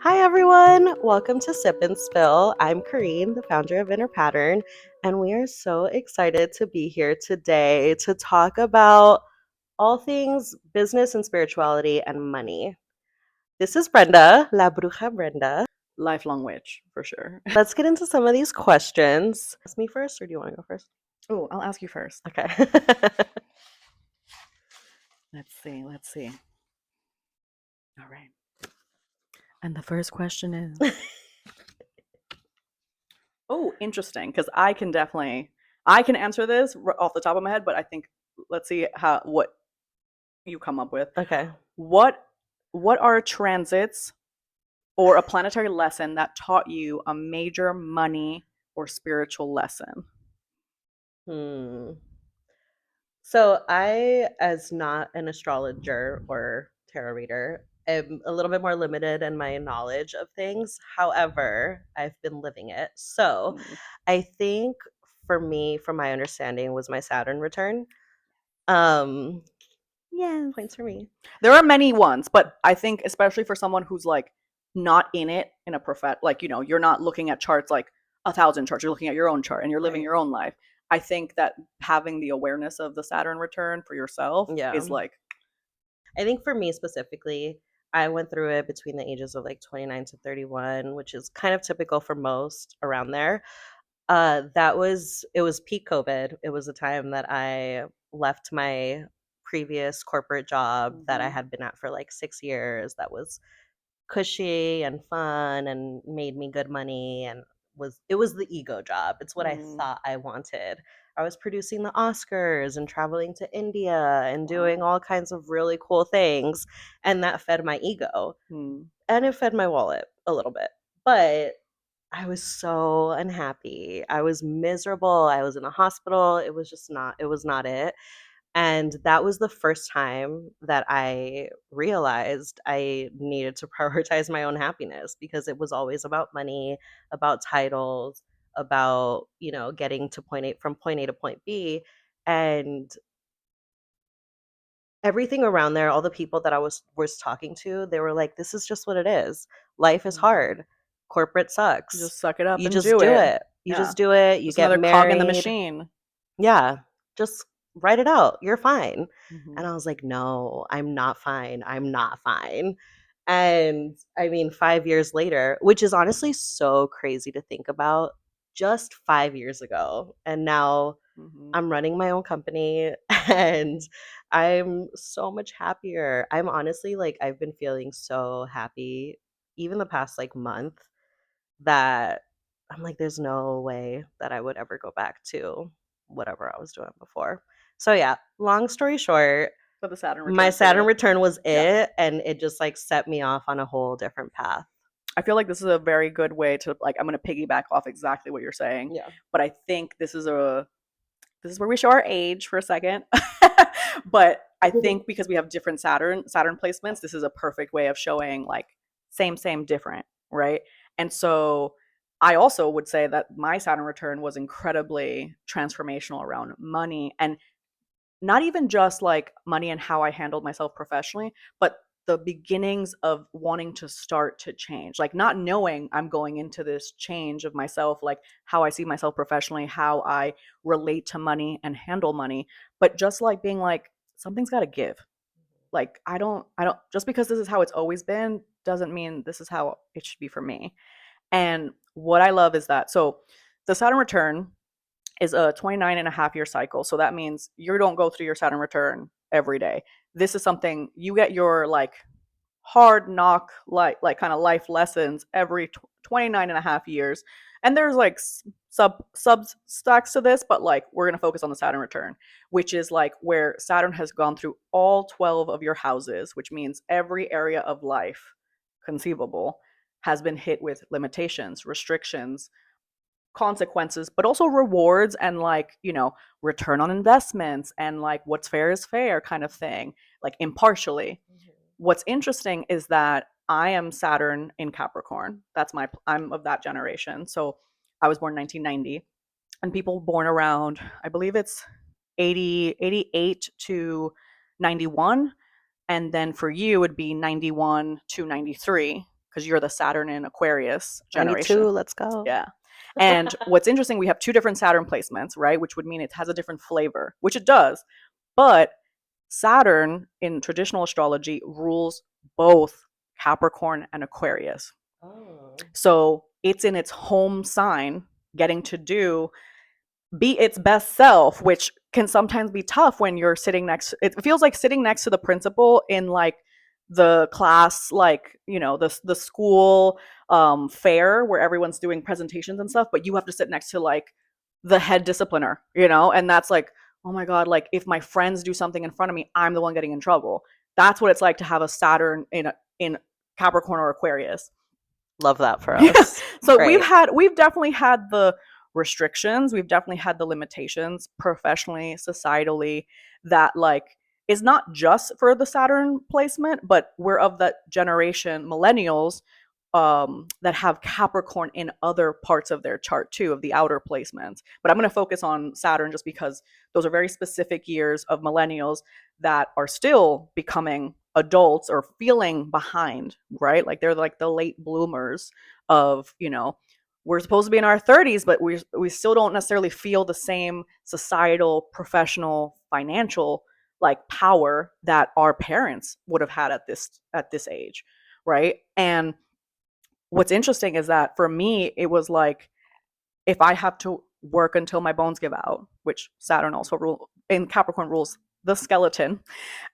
Hi, everyone. Welcome to Sip and Spill. I'm Coreen, the founder of Inner Pattern, and we are so excited to be here today to talk about all things business and spirituality and money. This is Brenda, La Bruja Brenda. Lifelong witch, for sure. Let's get into some of these questions. Ask me first, or do you want to go first? Oh, I'll ask you first. Okay. Let's see. All right. And the first question is, oh, interesting, because I can answer this off the top of my head, but I think let's see what you come up with. Okay. What are transits or a planetary lesson that taught you a major money or spiritual lesson? Hmm. So I, as not an astrologer or tarot reader, am a little bit more limited in my knowledge of things. However, I've been living it. So Mm. I think for me, from my understanding, was my Saturn return. Um, Yes. Points for me. There are many ones, but I think especially for someone who's like not in it in a like you're not looking at charts like 1,000 charts. You're looking at your own chart and you're living Right. your own life. I think that having the awareness of the Saturn return for yourself Yeah. is like, I think for me specifically, I went through it between the ages of like 29 to 31, which is kind of typical for most around there. It was peak COVID. It was a time that I left my previous corporate job that I mhm, had been at for like 6 years, that was cushy and fun and made me good money, and it was the ego job. It's what I mm, thought I wanted. I was producing the Oscars and traveling to India and doing wow, all kinds of really cool things, and that fed my ego mm, and it fed my wallet a little bit. But I was so unhappy. I was miserable. I was in a hospital. It was not it. And that was the first time that I realized I needed to prioritize my own happiness, because it was always about money, about titles, about, getting to point A, from point A to point B. And everything around there, all the people that I was talking to, they were like, "This is just what it is. Life is mm. hard. Corporate sucks. Just suck it up You and just do do it. it. You Yeah, just do it. You just get another cog in the married. machine. Yeah, just write it out. You're fine." Hmm. And I was like, "No, I'm not fine. I'm not fine." And I mean, 5 years later, which is honestly so crazy to think about, just 5 years ago, and now Hmm. I'm running my own company and I'm so much happier. I'm honestly like, I've been feeling so happy even the past like month, that I'm like, there's no way that I would ever go back to whatever I was doing before. So yeah, long story short, But the Saturn my return for Saturn you. return was Yeah. it, and it just like set me off on a whole different path. I feel like this is a very good way to like I'm going to piggyback off exactly what you're saying, Yeah. but I think this is where we show our age for a second. But I think because we have different Saturn placements, this is a perfect way of showing like same different, right? And so I also would say that my Saturn return was incredibly transformational around money, and not even just like money and how I handled myself professionally, but the beginnings of wanting to start to change, like not knowing I'm going into this change of myself, like how I see myself professionally, how I relate to money and handle money, but just like being like, something's got to give. Like, I don't, just because this is how it's always been doesn't mean this is how it should be for me. And what I love is that, so the Saturn return is a 29 and a half year cycle. So that means you don't go through your Saturn return every day. This is something you get your like hard knock, like kind of life lessons every 29 and a half years. And there's like sub stacks to this, but like we're going to focus on the Saturn return, which is like where Saturn has gone through all 12 of your houses, which means every area of life conceivable has been hit with limitations, restrictions, consequences, but also rewards and like, return on investments and like what's fair is fair kind of thing, like impartially. What's interesting is that I am Saturn in Capricorn. I'm of that generation. So I was born 1990, and people born around, I believe it's 88 to 91. And then for you, it would be 91 to 93. because you're the Saturn in Aquarius 92, generation. let's go. Yeah. And what's interesting, we have two different Saturn placements, right? Which would mean it has a different flavor, which it does. But Saturn in traditional astrology rules both Capricorn and Aquarius. Oh. So it's in its home sign, getting to be its best self, which can sometimes be tough when you're sitting next. It feels like sitting next to the principal in like the class, like the school fair where everyone's doing presentations and stuff, but you have to sit next to like the head discipliner, and that's like, oh my god, like if my friends do something in front of me, I'm the one getting in trouble. That's what it's like to have a Saturn in Capricorn or Aquarius. Love that for Yeah. us. So Great. we've definitely had the restrictions, we've definitely had the limitations professionally, societally, that like is not just for the Saturn placement, but we're of that generation, millennials, that have Capricorn in other parts of their chart too, of the outer placements. But I'm going to focus on Saturn just because those are very specific years of millennials that are still becoming adults or feeling behind, right? Like they're like the late bloomers of, we're supposed to be in our 30s, but we still don't necessarily feel the same societal, professional, financial like power that our parents would have had at this age, right? And what's interesting is that for me, it was like, if I have to work until my bones give out, which Saturn also in Capricorn rules the skeleton,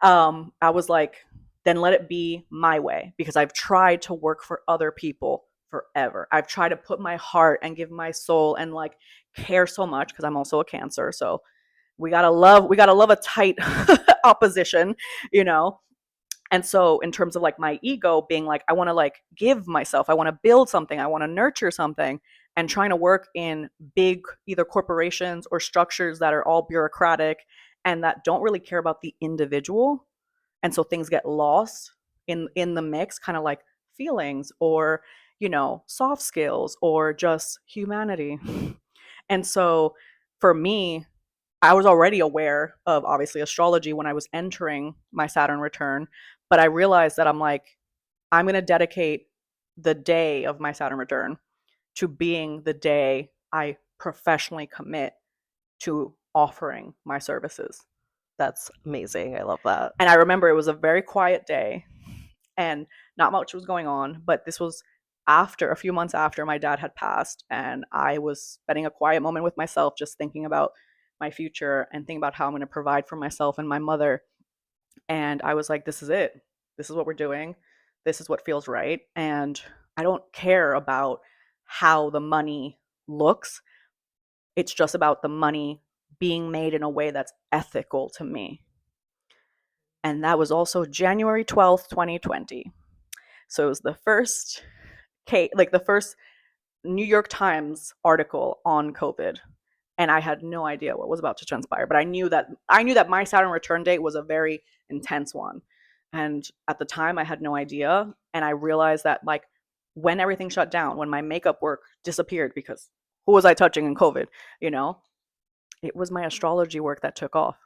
I was like, then let it be my way, because I've tried to work for other people forever. I've tried to put my heart and give my soul and like care so much, because I'm also a Cancer. So we gotta love a tight opposition, you know. And so in terms of like my ego being like, I want to like give myself, I want to build something, I want to nurture something, and trying to work in big either corporations or structures that are all bureaucratic and that don't really care about the individual. And so things get lost in the mix, kind of like feelings or soft skills or just humanity. And so for me, I was already aware of obviously astrology when I was entering my Saturn return, but I realized that I'm like, I'm going to dedicate the day of my Saturn return to being the day I professionally commit to offering my services. That's amazing. I love that. And I remember it was a very quiet day and not much was going on, but this was after a few months after my dad had passed, and I was spending a quiet moment with myself, just thinking about my future and thinking about how I'm going to provide for myself and my mother. And I was like, this is it. This is what we're doing. This is what feels right. And I don't care about how the money looks. It's just about the money being made in a way that's ethical to me. And that was also January 12th, 2020. So it was the first the first New York Times article on COVID. And I had no idea what was about to transpire, but I knew that my Saturn return date was a very intense one. And at the time I had no idea, and I realized that like when everything shut down, when my makeup work disappeared, because who was I touching in COVID, you know? It was my astrology work that took off.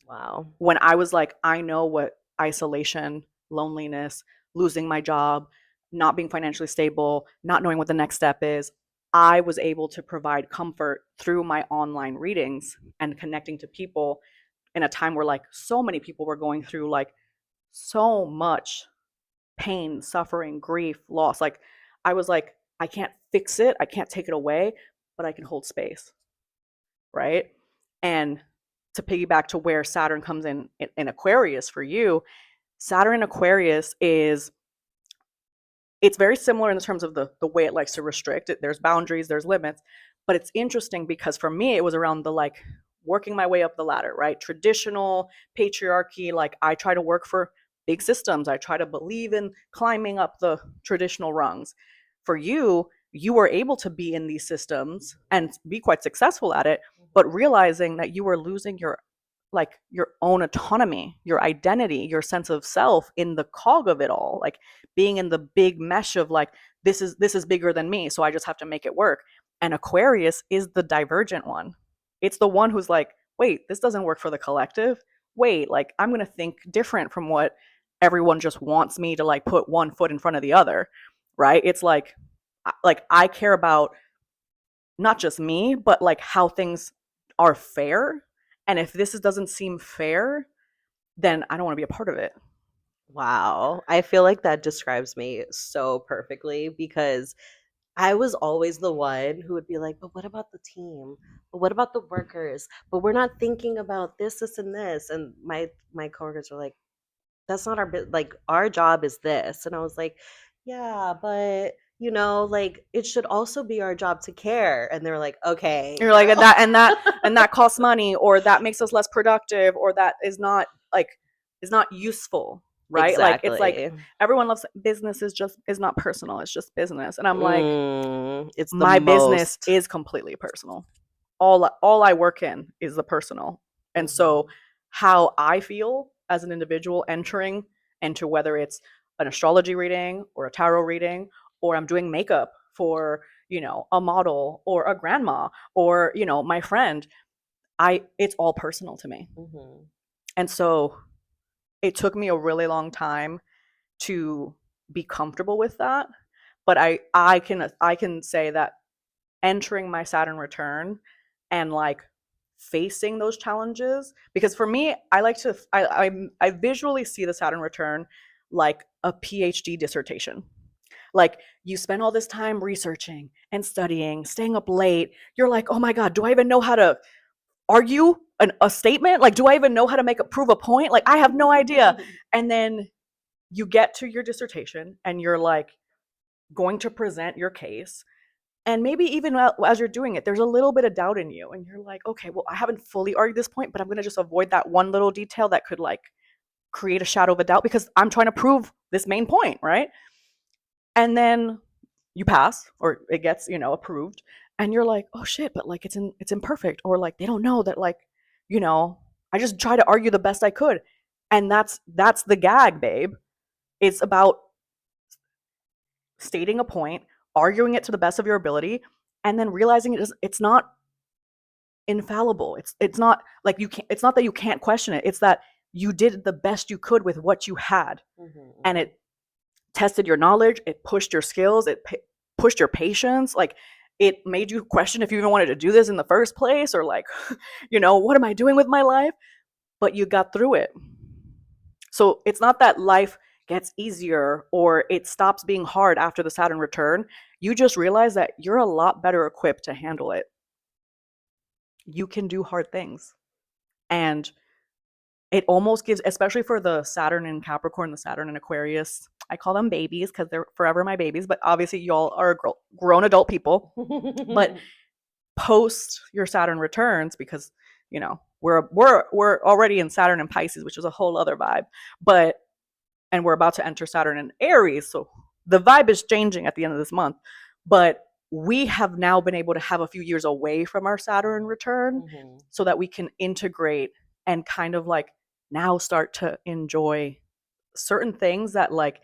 Wow. When I was like, I know what isolation, loneliness, losing my job, not being financially stable, not knowing what the next step is, I was able to provide comfort through my online readings and connecting to people in a time where like so many people were going through like so much pain, suffering, grief, loss. Like I was like, I can't fix it, I can't take it away, but I can hold space, right? And to piggyback to where Saturn comes in Aquarius for you, Saturn in Aquarius it's very similar in terms of the way it likes to restrict it. There's boundaries, there's limits, but it's interesting because for me it was around the like working my way up the ladder, right? Traditional patriarchy, like I try to work for big systems. I try to believe in climbing up the traditional rungs. For you, you were able to be in these systems and be quite successful at it, but realizing that you were losing your own autonomy, your identity, your sense of self in the cog of it all, like being in the big mesh of like this is bigger than me, so I just have to make it work. And Aquarius is the divergent one. It's the one who's like, wait, this doesn't work for the collective. Wait, like I'm going to think different from what everyone just wants me to like put one foot in front of the other, right? It's like I care about not just me, but like how things are fair. And if doesn't seem fair, then I don't want to be a part of it. Wow. I feel like that describes me so perfectly because I was always the one who would be like, but what about the team? But what about the workers? But we're not thinking about this, this, and this. And my coworkers were like, that's not our like our job is this. And I was like, yeah, but like it should also be our job to care. And they were like, okay, You're like, girl. and that costs money, or that makes us less productive, or that like is not useful, right? Like it's like Exactly. everyone loves business is not personal, it's just business. And I'm like, It's the my business most. is completely personal. All I work in is the personal. And so Mhm, how I feel as an individual entering into whether it's an astrology reading or a tarot reading, or I'm doing makeup for, a model or a grandma or, my friend, I it's all personal to me. mhm, And so it took me a really long time to be comfortable with that, but I can say that entering my Saturn return and like facing those challenges, because for me I like to I visually see the Saturn return like a PhD dissertation. Like, you spend all this time researching and studying, staying up late, you're like, oh my god, do I even know how to argue a statement? Like, do I even know how to prove a point? Like, I have no idea. And then you get to your dissertation and you're like going to present your case, and maybe even as you're doing it, there's a little bit of doubt in you. And you're like, okay, well, I haven't fully argued this point, but I'm going to just avoid that one little detail that could like create a shadow of a doubt because I'm trying to prove this main point, right? And then you pass, or it gets, approved. And you're like, oh shit, but like it's imperfect. Or like they don't know that, like, you know, I just try to argue the best I could. And that's the gag, babe. It's about stating a point, arguing it to the best of your ability, and then realizing it's not infallible. It's not like you can't. It's not that you can't question it. It's that you did the best you could with what you had, mhm, and mhm. it tested your knowledge. It pushed your skills. It pushed your patience. Like, it made you question if you even wanted to do this in the first place, or like, what am I doing with my life? But you got through it. So it's not that life gets easier or it stops being hard after the Saturn return. You just realize that you're a lot better equipped to handle it. You can do hard things. And it almost gives, especially for the Saturn in Capricorn, the Saturn in Aquarius, I call them babies because they're forever my babies, but obviously y'all are grown adult people. But post your Saturn returns, because we're already in Saturn and Pisces, which is a whole other vibe. But and we're about to enter Saturn in Aries, so the vibe is changing at the end of this month. But we have now been able to have a few years away from our Saturn return Mhm, so that we can integrate and kind of like now start to enjoy certain things that like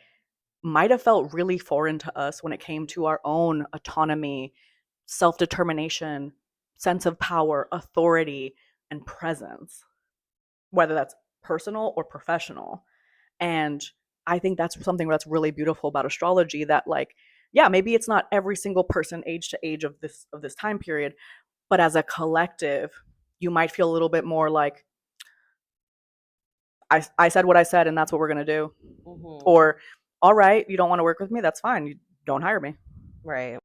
might have felt really foreign to us when it came to our own autonomy, self-determination, sense of power, authority, and presence, whether that's personal or professional. And I think that's something that's really beautiful about astrology, that like, yeah, maybe it's not every single person age to age of this time period, but as a collective, you might feel a little bit more like, I said what I said and that's what we're going to do. mhm. Or, all right, you don't want to work with me, that's fine, you don't hire me. Right.